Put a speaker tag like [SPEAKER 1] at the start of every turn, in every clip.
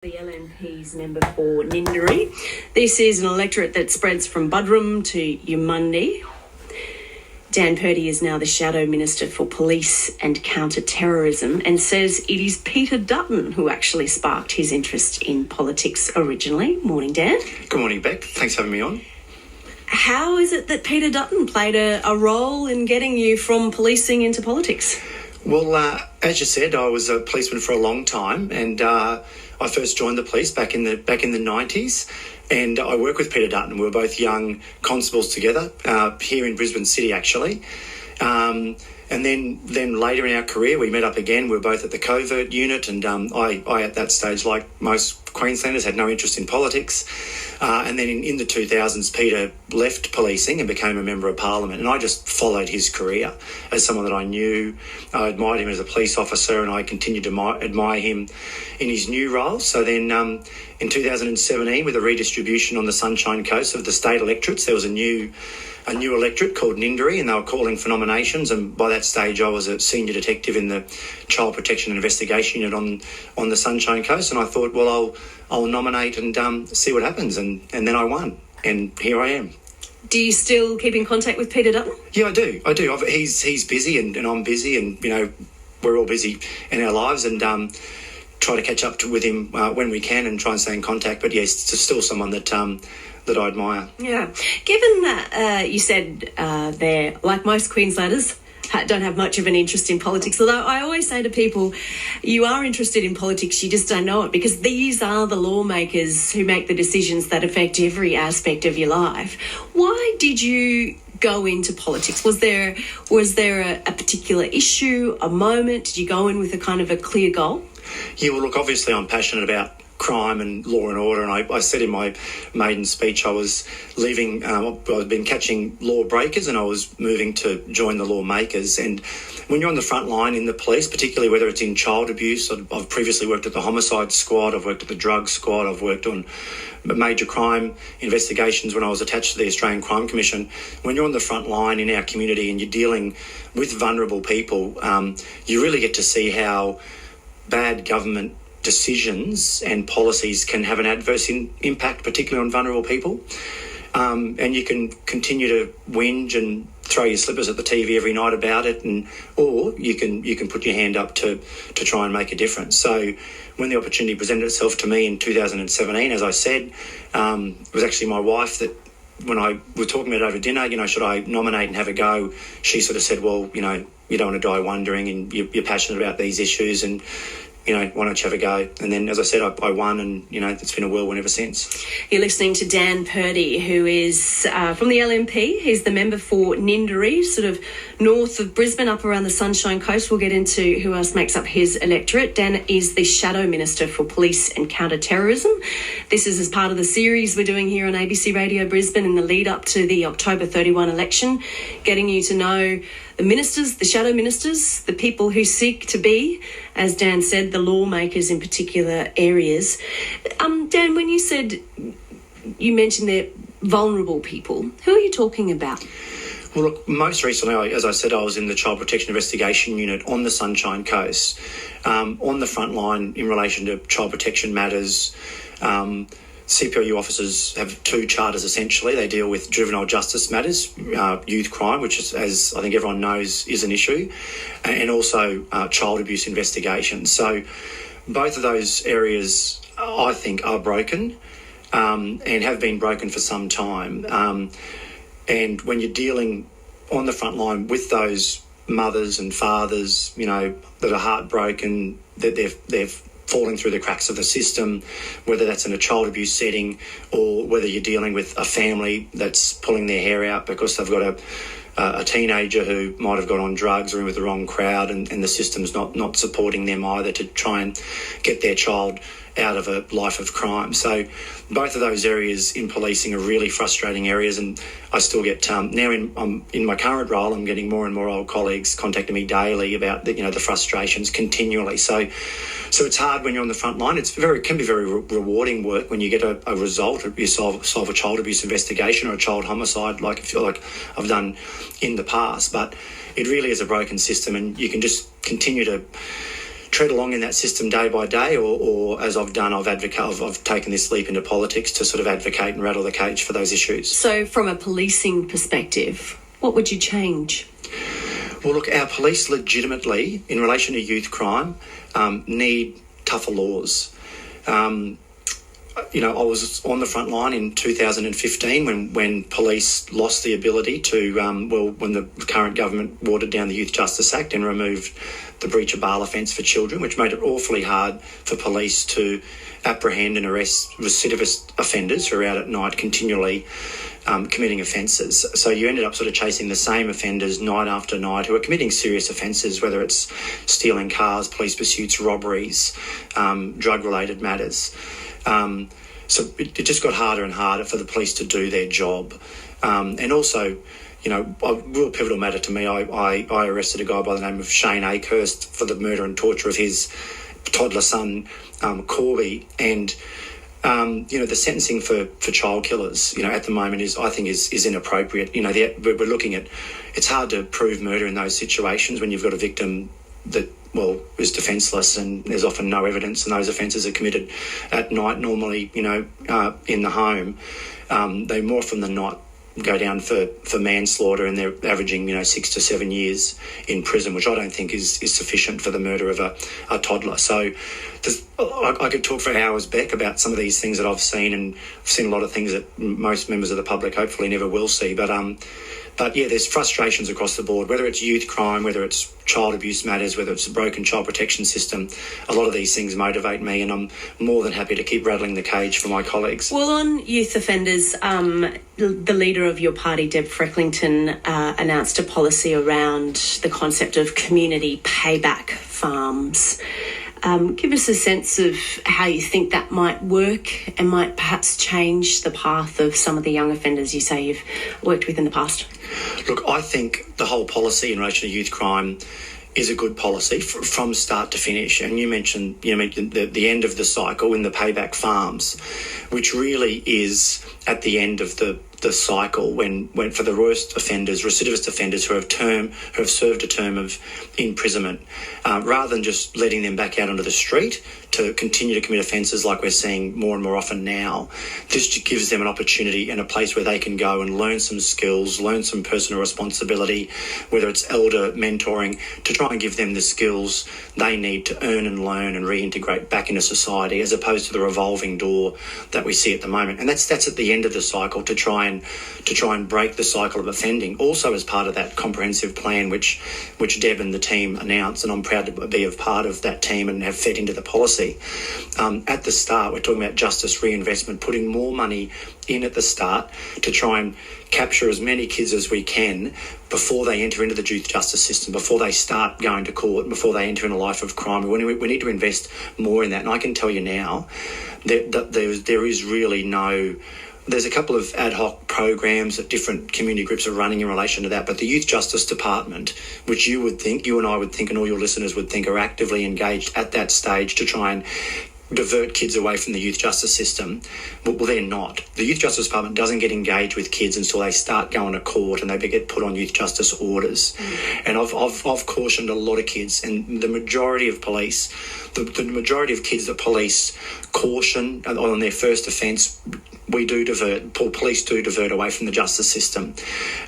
[SPEAKER 1] The LNP's member for Ninderry. This is an electorate that spreads from Budrum to Yamundi. Dan Purdie is now the Shadow Minister for Police and Counter-Terrorism and says it is Peter Dutton who actually sparked his interest in politics originally. Morning, Dan.
[SPEAKER 2] Good morning, Beck. Thanks for having me on.
[SPEAKER 1] How is it that Peter Dutton played a role in getting you from policing into politics?
[SPEAKER 2] Well, as you said, I was a policeman for a long time, and I first joined the police back in the 90s, and I worked with Peter Dutton. We were both young constables together here in Brisbane City, actually. And then later in our career, we met up again. We were both at the covert unit, and I at that stage, like most Queenslanders, had no interest in politics. And then in the 2000s, Peter left policing and became a member of Parliament, and I just followed his career as someone that I knew. I admired him as a police officer, and I continued to admire him in his new role. So then in 2017, with a redistribution on the Sunshine Coast of the state electorates, there was a new electorate called Ninderry, and they were calling for nominations, and by that stage I was a senior detective in the Child Protection and Investigation Unit on the Sunshine Coast, and I thought, well, I'll nominate and see what happens, and then I won, and here I am.
[SPEAKER 1] Do you still keep in contact with Peter Dutton?
[SPEAKER 2] Yeah, I do. He's busy and I'm busy, and we're all busy in our lives, and try to catch up with him when we can and try and stay in contact, but yes, it's still someone that I admire.
[SPEAKER 1] Yeah. Given that you said there, like most Queenslanders, don't have much of an interest in politics, although I always say to people, you are interested in politics, you just don't know it, because these are the lawmakers who make the decisions that affect every aspect of your life. Why did you go into politics? Was there a particular issue, a moment? Did you go in with a kind of a clear goal?
[SPEAKER 2] Yeah, well, look, obviously I'm passionate about crime and law and order, and I said in my maiden speech I was leaving, I've been catching law breakers and I was moving to join the lawmakers. And when you're on the front line in the police, particularly whether it's in child abuse, I've previously worked at the homicide squad, I've worked at the drug squad, I've worked on major crime investigations when I was attached to the Australian Crime Commission. When you're on the front line in our community and you're dealing with vulnerable people, you really get to see how bad government decisions and policies can have an adverse impact, particularly on vulnerable people. And you can continue to whinge and throw your slippers at the TV every night about it, or you can put your hand up to try and make a difference. So when the opportunity presented itself to me in 2017, as I said, it was actually my wife that, when I were talking about it over dinner, should I nominate and have a go? She sort of said, well, you don't want to die wondering, and you're passionate about these issues, and why don't you have a go? And then, as I said, I won, and, it's been a whirlwind ever since.
[SPEAKER 1] You're listening to Dan Purdie, who is from the LNP. He's the member for Ninderry, sort of north of Brisbane, up around the Sunshine Coast. We'll get into who else makes up his electorate. Dan is the Shadow Minister for Police and Counter-Terrorism. This is as part of the series we're doing here on ABC Radio Brisbane in the lead up to the October 31 election, getting you to know the ministers, the shadow ministers, the people who seek to be, as Dan said, the lawmakers in particular areas. Dan, when you mentioned they're vulnerable people, who are you talking about?
[SPEAKER 2] Well, look, most recently, as I said, I was in the Child Protection Investigation Unit on the Sunshine Coast, on the front line in relation to child protection matters. CPLU officers have two charters, essentially. They deal with juvenile justice matters, youth crime, which is, as I think everyone knows, is an issue, and also child abuse investigations. So both of those areas, I think, are broken and have been broken for some time. And when you're dealing on the front line with those mothers and fathers, that are heartbroken, that they've falling through the cracks of the system, whether that's in a child abuse setting or whether you're dealing with a family that's pulling their hair out because they've got a teenager who might have got on drugs or in with the wrong crowd, and the system's not supporting them either to try and get their child out of a life of crime. So both of those areas in policing are really frustrating areas, and I still get now in my current role, I'm getting more and more old colleagues contacting me daily about the frustrations continually. So it's hard when you're on the front line. It can be very rewarding work when you get a result. You solve a child abuse investigation or a child homicide, like I feel like I've done in the past. But it really is a broken system, and you can just continue to tread along in that system day by day, or as I've done, I've taken this leap into politics to sort of advocate and rattle the cage for those issues.
[SPEAKER 1] So from a policing perspective, what would you change?
[SPEAKER 2] Well, look, our police legitimately, in relation to youth crime, need tougher laws. I was on the front line in 2015 when police lost the ability to, when the current government watered down the Youth Justice Act and removed the breach of bail offence for children, which made it awfully hard for police to apprehend and arrest recidivist offenders who are out at night continually committing offences. So you ended up sort of chasing the same offenders night after night who are committing serious offences, whether it's stealing cars, police pursuits, robberies, drug-related matters. So it just got harder and harder for the police to do their job. And also, a real pivotal matter to me, I arrested a guy by the name of Shane Akehurst for the murder and torture of his toddler son, Corby. And, the sentencing for child killers, at the moment is inappropriate. We're looking at, it's hard to prove murder in those situations when you've got a victim that, is defenceless and there's often no evidence, and those offences are committed at night, normally, in the home. They more often than not go down for manslaughter, and they're averaging, 6 to 7 years in prison, which I don't think is sufficient for the murder of a toddler. So I could talk for hours, Beck, about some of these things that I've seen, and I've seen a lot of things that most members of the public hopefully never will see. But yeah, there's frustrations across the board, whether it's youth crime, whether it's child abuse matters, whether it's a broken child protection system. A lot of these things motivate me, and I'm more than happy to keep rattling the cage for my colleagues.
[SPEAKER 1] Well, on youth offenders, the leader of your party, Deb Frecklington, announced a policy around the concept of community payback farms. Give us a sense of how you think that might work and might perhaps change the path of some of the young offenders you say you've worked with in the past.
[SPEAKER 2] Look, I think the whole policy in relation to youth crime is a good policy from start to finish. And you mentioned the end of the cycle in the payback farms, which really is at the end of the cycle when for the worst offenders, recidivist offenders who have served a term of imprisonment, rather than just letting them back out onto the street to continue to commit offences like we're seeing more and more often now. This just gives them an opportunity and a place where they can go and learn some skills, learn some personal responsibility, whether it's elder mentoring, to try and give them the skills they need to earn and learn and reintegrate back into society, as opposed to the revolving door that we see at the moment. And that's at the end of the cycle, to try and break the cycle of offending. Also, as part of that comprehensive plan which Deb and the team announced, and I'm proud to be a part of that team and have fed into the policy. At the start, we're talking about justice reinvestment, putting more money in at the start to try and capture as many kids as we can before they enter into the youth justice system, before they start going to court, before they enter in a life of crime. We need to invest more in that. And I can tell you now that there is really no... There's a couple of ad hoc programs that different community groups are running in relation to that, but the Youth Justice Department, which you and I would think, and all your listeners would think, are actively engaged at that stage to try and divert kids away from the youth justice system. Well, they're not. The Youth Justice Department doesn't get engaged with kids until they start going to court and they get put on youth justice orders. And I've cautioned a lot of kids, and the majority of police, the majority of kids that police caution on their first offence, police do divert away from the justice system.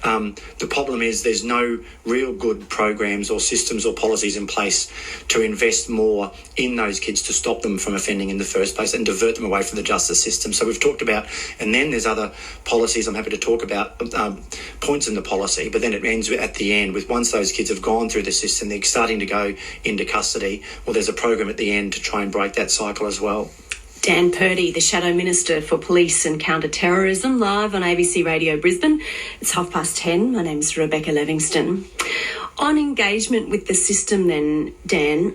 [SPEAKER 2] The problem is there's no real good programs or systems or policies in place to invest more in those kids to stop them from offending in the first place and divert them away from the justice system. So we've talked about, and then there's other policies I'm happy to talk about, points in the policy, but then it ends at the end with, once those kids have gone through the system, they're starting to go into custody. Well, there's a program at the end to try and break that cycle as well.
[SPEAKER 1] Dan Purdie, the Shadow Minister for Police and Counter-Terrorism, live on ABC Radio Brisbane. It's 10:30. My name's Rebecca Livingston. On engagement with the system then, Dan,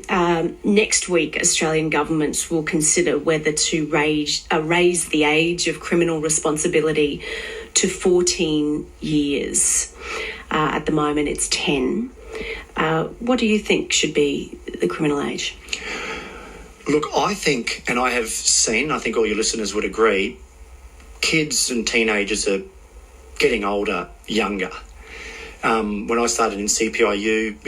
[SPEAKER 1] next week Australian governments will consider whether to raise the age of criminal responsibility to 14 years. At the moment it's 10. What do you think should be the criminal age?
[SPEAKER 2] Look, I think, and I have seen, I think all your listeners would agree, kids and teenagers are getting older, younger. When I started in CPIU,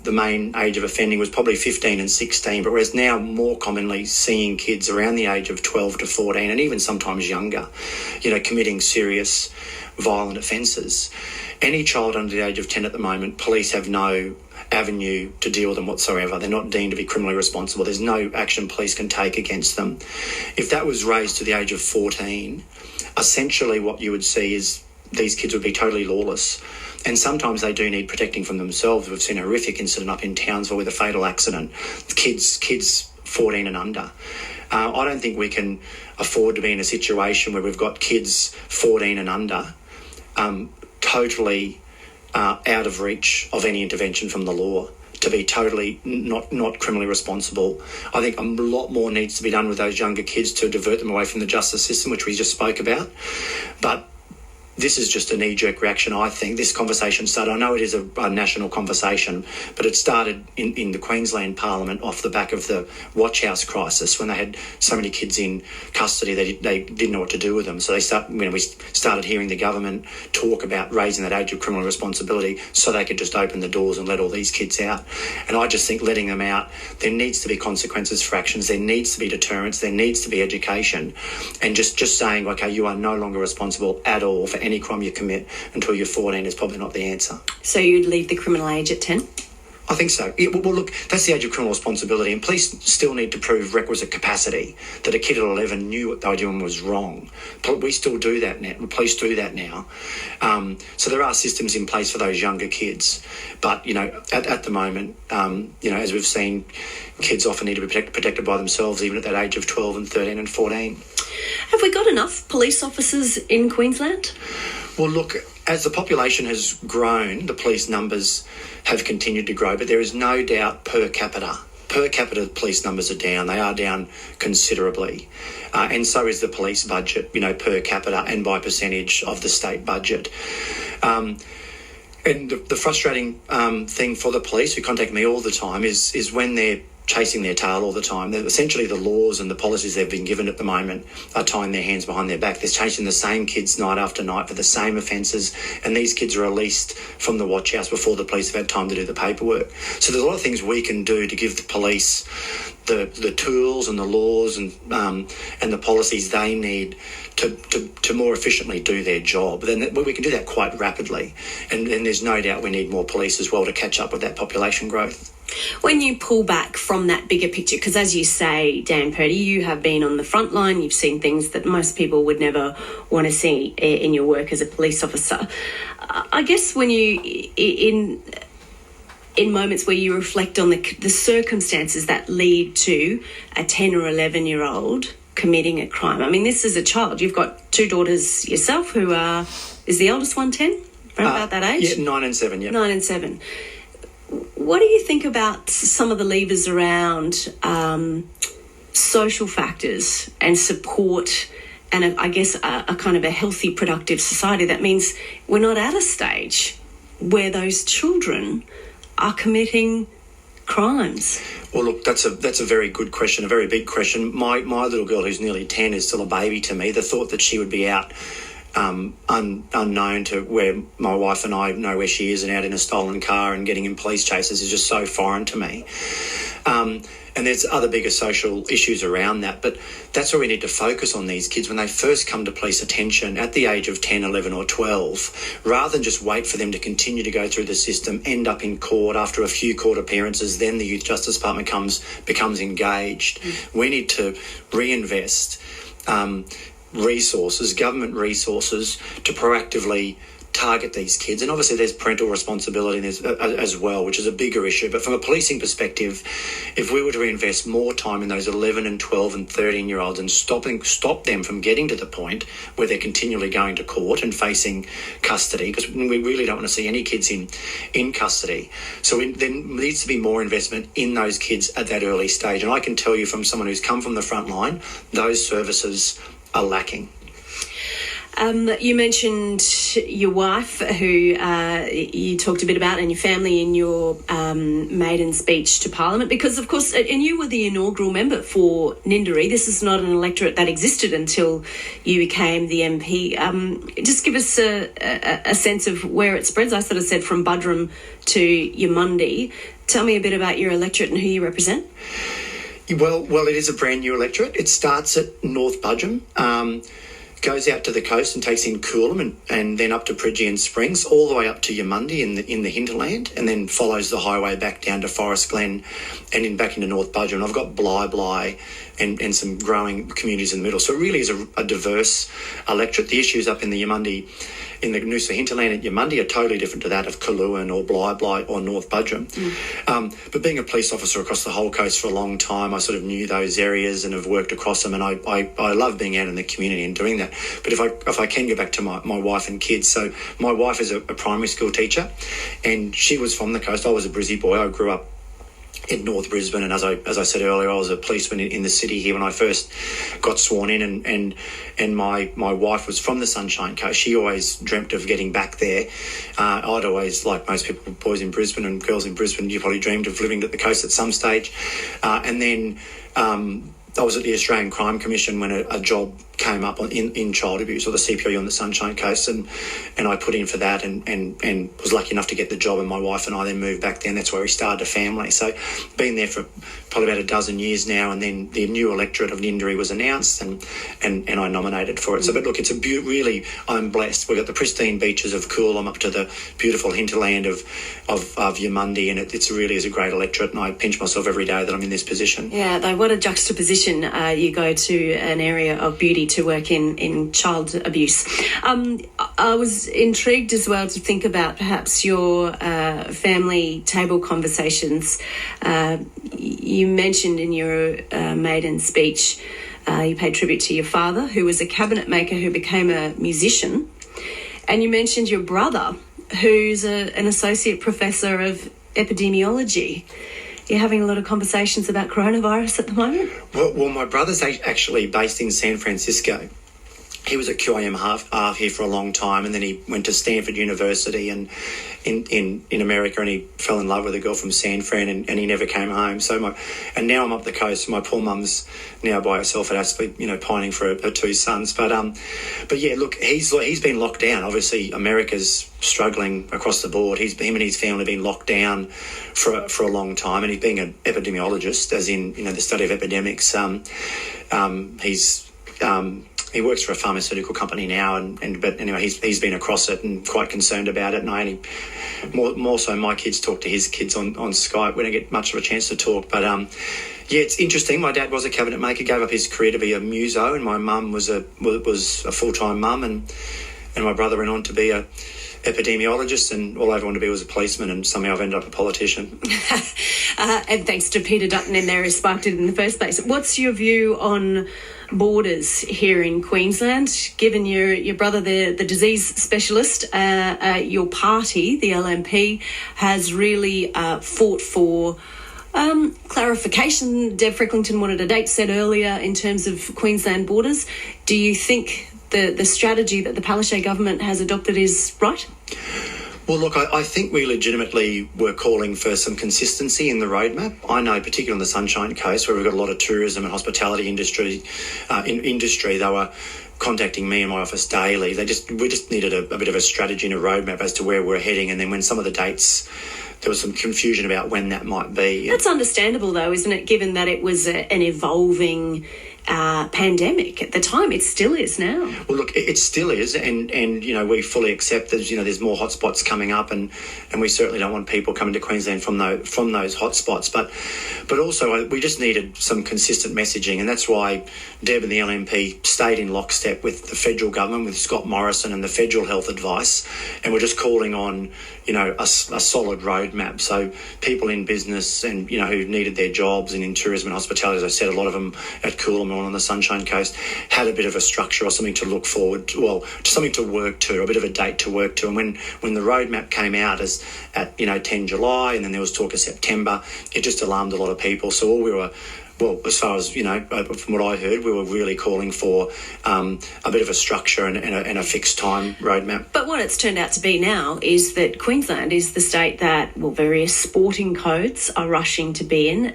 [SPEAKER 2] the main age of offending was probably 15 and 16, but whereas now more commonly seeing kids around the age of 12 to 14 and even sometimes younger, committing serious violent offences. Any child under the age of 10 at the moment, police have no avenue to deal with them whatsoever. They're not deemed to be criminally responsible. There's no action police can take against them. If that was raised to the age of 14, essentially what you would see is these kids would be totally lawless. And sometimes they do need protecting from themselves. We've seen a horrific incident up in Townsville with a fatal accident. Kids 14 and under. I don't think we can afford to be in a situation where we've got kids 14 and under totally out of reach of any intervention from the law, to be totally not criminally responsible. I think a lot more needs to be done with those younger kids to divert them away from the justice system, which we just spoke about. But this is just a knee-jerk reaction, I think. This conversation started, I know it is a national conversation, but it started in the Queensland Parliament off the back of the Watch House crisis when they had so many kids in custody they didn't know what to do with them. So we started hearing the government talk about raising that age of criminal responsibility so they could just open the doors and let all these kids out. And I just think letting them out, there needs to be consequences for actions, there needs to be deterrence, there needs to be education. And just saying, okay, you are no longer responsible at all for any crime you commit until you're 14 is probably not the answer. So
[SPEAKER 1] you'd leave the criminal age at 10?
[SPEAKER 2] I think so. Yeah, well, look, that's the age of criminal responsibility, and police still need to prove requisite capacity that a kid at 11 knew what they were doing was wrong. We still do that now. Police do that now. So there are systems in place for those younger kids. But, at the moment, as we've seen, kids often need to be protected by themselves, even at that age of 12 and 13 and 14.
[SPEAKER 1] Have we got enough police officers in Queensland?
[SPEAKER 2] Well, look, as the population has grown, the police numbers have continued to grow, but there is no doubt per capita police numbers are down. They are down considerably. And so is the police budget, per capita and by percentage of the state budget. And the frustrating thing for the police, who contact me all the time, is when they're chasing their tail all the time. Essentially, the laws and the policies they've been given at the moment are tying their hands behind their back. They're chasing the same kids night after night for the same offences, and these kids are released from the watch house before the police have had time to do the paperwork. So there's a lot of things we can do to give the police the tools and the laws and the policies they need to more efficiently do their job. Then we can do that quite rapidly, and there's no doubt we need more police as well to catch up with that population growth.
[SPEAKER 1] When you pull back from that bigger picture, because as you say, Dan Purdie, you have been on the front line, you've seen things that most people would never want to see in your work as a police officer. I guess when you, in moments where you reflect on the circumstances that lead to a 10 or 11-year-old committing a crime. I mean, this is a child. You've got two daughters yourself who are, is the oldest one 10? Right about that age?
[SPEAKER 2] Yeah, 9 and 7, yeah.
[SPEAKER 1] 9 and 7. What do you think about some of the levers around social factors and support and I guess a kind of a healthy, productive society? That means we're not at a stage where those children are committing crimes.
[SPEAKER 2] Well, look, that's a very good question, a very big question. My little girl, who's nearly 10, is still a baby to me. The thought that she would be out unknown to where my wife and I know where she is and out in a stolen car and getting in police chases is just so foreign to me. And there's other bigger social issues around that, but that's where we need to focus on these kids when they first come to police attention at the age of 10, 11 or 12, rather than just wait for them to continue to go through the system, end up in court after a few court appearances, then the Youth Justice Department becomes engaged. We need to reinvest resources, government resources, to proactively target these kids. And obviously there's parental responsibility as well, which is a bigger issue. But from a policing perspective, if we were to reinvest more time in those 11 and 12 and 13-year-olds and stop them from getting to the point where they're continually going to court and facing custody, because we really don't want to see any kids in custody. So there needs to be more investment in those kids at that early stage. And I can tell you from someone who's come from the front line, those services are lacking.
[SPEAKER 1] You mentioned your wife, who you talked a bit about, and your family in your maiden speech to Parliament, because, of course, and you were the inaugural member for Ninderry. This is not an electorate that existed until you became the MP. Just give us a sense of where it spreads. I sort of said from Buderim to Yamundi. Tell me a bit about your electorate and who you represent.
[SPEAKER 2] Well, it is a brand new electorate. It starts at North Buderim, goes out to the coast and takes in Coolum and then up to Purdie and Springs, all the way up to Yamundi in the hinterland, and then follows the highway back down to Forest Glen and back into North Buderim. I've got Bly and some growing communities in the middle. So it really is a diverse electorate. The issues up in the Yamundi, in the Noosa hinterland at Yamundi, are totally different to that of Coolouan or Bly or North Buderim. But being a police officer across the whole coast for a long time, I sort of knew those areas and have worked across them, and I love being out in the community and doing that. But if I can go back to my wife and kids, so my wife is a primary school teacher, and she was from the coast. I was a Brizzy boy. I grew up in North Brisbane, and as I said earlier, I was a policeman in the city here when I first got sworn in, and my wife was from the Sunshine Coast. She always dreamt of getting back there. I'd always, like most people, boys in Brisbane and girls in Brisbane, you probably dreamed of living at the coast at some stage. And then I was at the Australian Crime Commission when a job came up in child abuse, or the CPOU on the Sunshine Coast, and I put in for that and was lucky enough to get the job, and my wife and I then moved back there, and that's where we started a family. So been there for probably about a dozen years now, and then the new electorate of Ninderry was announced and I nominated for it. So, but look, it's really, I'm blessed. We've got the pristine beaches of Coolum up to the beautiful hinterland of Yamundi, and it really is a great electorate, and I pinch myself every day that I'm in this position.
[SPEAKER 1] Yeah, though, what a juxtaposition. You go to an area of beauty to work in child abuse. I was intrigued as well to think about perhaps your family table conversations. You mentioned in your maiden speech you paid tribute to your father, who was a cabinet maker who became a musician, and you mentioned your brother, who's an associate professor of epidemiology. You're having a lot of conversations about coronavirus at the moment?
[SPEAKER 2] Well, my brother's actually based in San Francisco. He was at QIM half here for a long time, and then he went to Stanford University and in America, and he fell in love with a girl from San Fran, and he never came home. And now I'm up the coast. My poor mum's now by herself at Astley, pining for her two sons. But yeah, look, he's been locked down. Obviously, America's struggling across the board. Him and his family have been locked down for a long time, and he's being an epidemiologist, as in the study of epidemics. He works for a pharmaceutical company now, but anyway, he's been across it and quite concerned about it. And more so, my kids talk to his kids on Skype. We don't get much of a chance to talk, but yeah, it's interesting. My dad was a cabinet maker, gave up his career to be a muso, and my mum was a full-time mum, and my brother went on to be a epidemiologist, and all I ever wanted to be was a policeman, and somehow I've ended up a politician.
[SPEAKER 1] And thanks to Peter Dutton in there who sparked it in the first place. What's your view on borders here in Queensland? Given your brother, the disease specialist, your party, the LNP, has really fought for clarification. Deb Frecklington wanted a date set earlier in terms of Queensland borders. Do you think the strategy that the Palaszczuk government has adopted is right?
[SPEAKER 2] Well, look, I think we legitimately were calling for some consistency in the roadmap. I know, particularly on the Sunshine Coast, where we've got a lot of tourism and hospitality industry, they were contacting me in my office daily. We just needed a bit of a strategy and a roadmap as to where we're heading. And then when some of the dates, there was some confusion about when that might be.
[SPEAKER 1] That's understandable, though, isn't it, given that it was an evolving pandemic at the time. It still is now. Well,
[SPEAKER 2] look, it still is, and we fully accept that there's more hotspots coming up, and we certainly don't want people coming to Queensland from those hotspots. But also we just needed some consistent messaging, and that's why Deb and the LNP stayed in lockstep with the federal government, with Scott Morrison and the federal health advice, and we're just calling on a solid roadmap. So people in business and who needed their jobs and in tourism and hospitality, as I said, a lot of them at Coolum on the Sunshine Coast had a bit of a structure or something to look forward to, something to work to, a bit of a date to work to. And when the roadmap came out at 10 July, and then there was talk of September, it just alarmed a lot of people. So all we were well, as far as, from what I heard, we were really calling for a bit of a structure and a fixed time roadmap.
[SPEAKER 1] But what it's turned out to be now is that Queensland is the state that, various sporting codes are rushing to be in.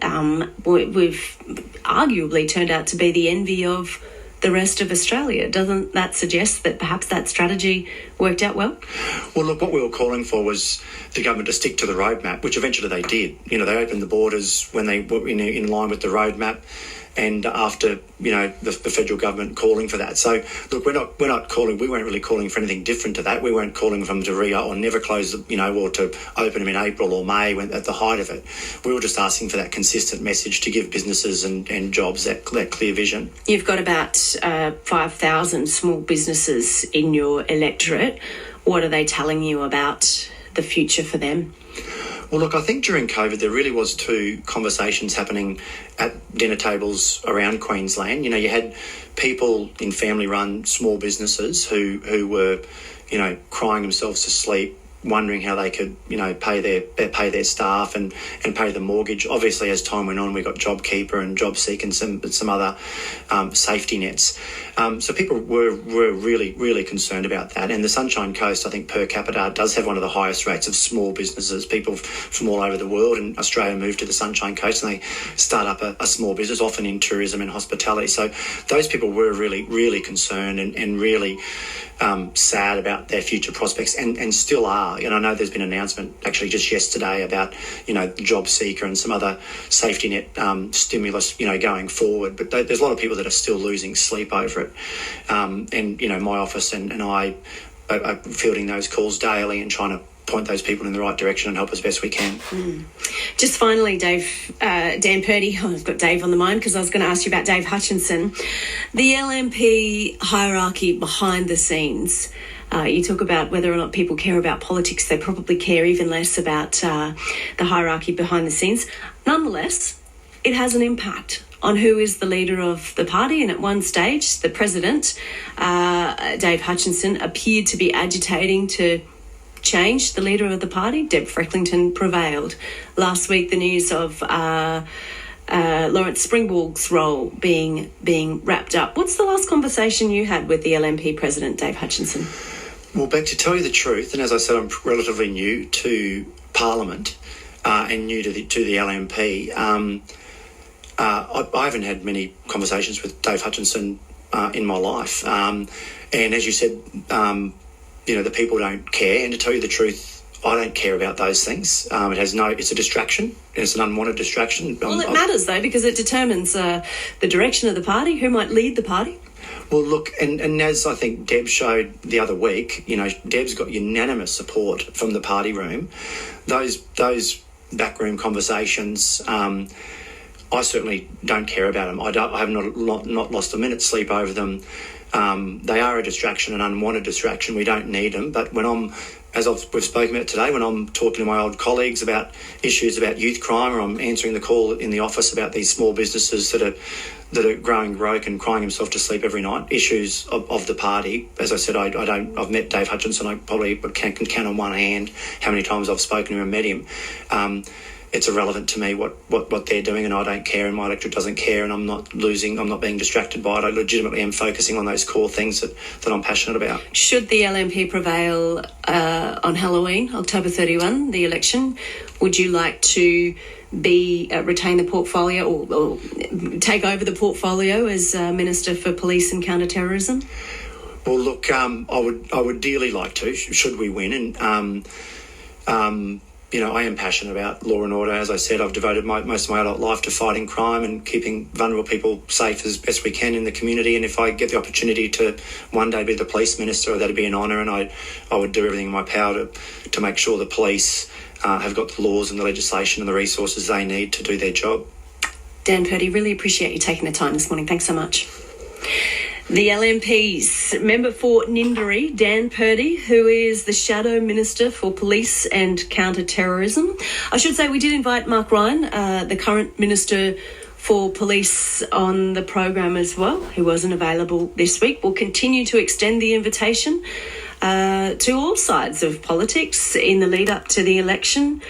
[SPEAKER 1] We've arguably turned out to be the envy of the rest of Australia. Doesn't that suggest that perhaps that strategy worked out well?
[SPEAKER 2] Well, look, what we were calling for was the government to stick to the roadmap, which eventually they did. They opened the borders when they were in line with the roadmap, and after the federal government calling for that. So look, we weren't really calling for anything different to that. We weren't calling for them to or never close, or to open them in April or May at the height of it. We were just asking for that consistent message to give businesses and jobs that clear vision.
[SPEAKER 1] You've got about 5,000 small businesses in your electorate. What are they telling you about the future for them?
[SPEAKER 2] Well, look, I think during COVID there really was two conversations happening at dinner tables around Queensland. You had people in family-run small businesses who were, crying themselves to sleep, wondering how they could, pay their staff and pay the mortgage. Obviously, as time went on, we got JobKeeper and JobSeek and some other safety nets. So people were really, really concerned about that. And the Sunshine Coast, I think, per capita does have one of the highest rates of small businesses. People from all over the world in Australia move to the Sunshine Coast and they start up a small business, often in tourism and hospitality. So those people were really, really concerned and really sad about their future prospects and still are. I know there's been an announcement actually just yesterday about, JobSeeker and some other safety net stimulus, going forward. But there's a lot of people that are still losing sleep over it. And, my office and I are fielding those calls daily and trying to point those people in the right direction and help as best we can.
[SPEAKER 1] Just finally, Dave, Dan Purdie, I've got Dave on the mind because I was going to ask you about Dave Hutchinson. The LNP hierarchy behind the scenes. You talk about whether or not people care about politics. They probably care even less about the hierarchy behind the scenes. Nonetheless, it has an impact on who is the leader of the party. And at one stage, the president, Dave Hutchinson, appeared to be agitating to change the leader of the party. Deb Frecklington prevailed. Last week, the news of Lawrence Springborg's role being wrapped up. What's the last conversation you had with the LNP president, Dave Hutchinson?
[SPEAKER 2] Well, Beck, to tell you the truth, and as I said, I'm relatively new to Parliament and new to the LNP. I haven't had many conversations with Dave Hutchinson in my life. And as you said, the people don't care. And to tell you the truth, I don't care about those things. It's a distraction. It's an unwanted distraction.
[SPEAKER 1] Well, it matters, though, because it determines the direction of the party, who might lead the party.
[SPEAKER 2] Well, look, and as I think Deb showed the other week, Deb's got unanimous support from the party room. Those backroom conversations, I certainly don't care about them. I have not lost a minute's sleep over them. They are a distraction, an unwanted distraction. We don't need them. But when we've spoken about today, when I'm talking to my old colleagues about issues about youth crime, or I'm answering the call in the office about these small businesses that are growing broke and crying himself to sleep every night, issues of the party. As I said, I've met Dave Hutchinson. I probably can count on one hand how many times I've spoken to him and met him. It's irrelevant to me what they're doing, and I don't care, and my electorate doesn't care, and I'm not being distracted by it. I legitimately am focusing on those core things that I'm passionate about. Should
[SPEAKER 1] the LNP prevail on Halloween, October 31, the election, would you like to retain the portfolio or take over the portfolio as Minister for Police and Counter-Terrorism?
[SPEAKER 2] Well, look, I would dearly like to, should we win, and I am passionate about law and order. As I said, I've devoted most of my adult life to fighting crime and keeping vulnerable people safe as best we can in the community. And if I get the opportunity to one day be the police minister, that'd be an honour, and I would do everything in my power to make sure the police have got the laws and the legislation and the resources they need to do their job.
[SPEAKER 1] Dan Purdie, really appreciate you taking the time this morning. Thanks so much. The LNP's member for Ninderry, Dan Purdie, who is the Shadow Minister for Police and Counter-Terrorism. I should say we did invite Mark Ryan, the current Minister for Police, on the program as well, who wasn't available this week. We'll continue to extend the invitation to all sides of politics in the lead up to the election.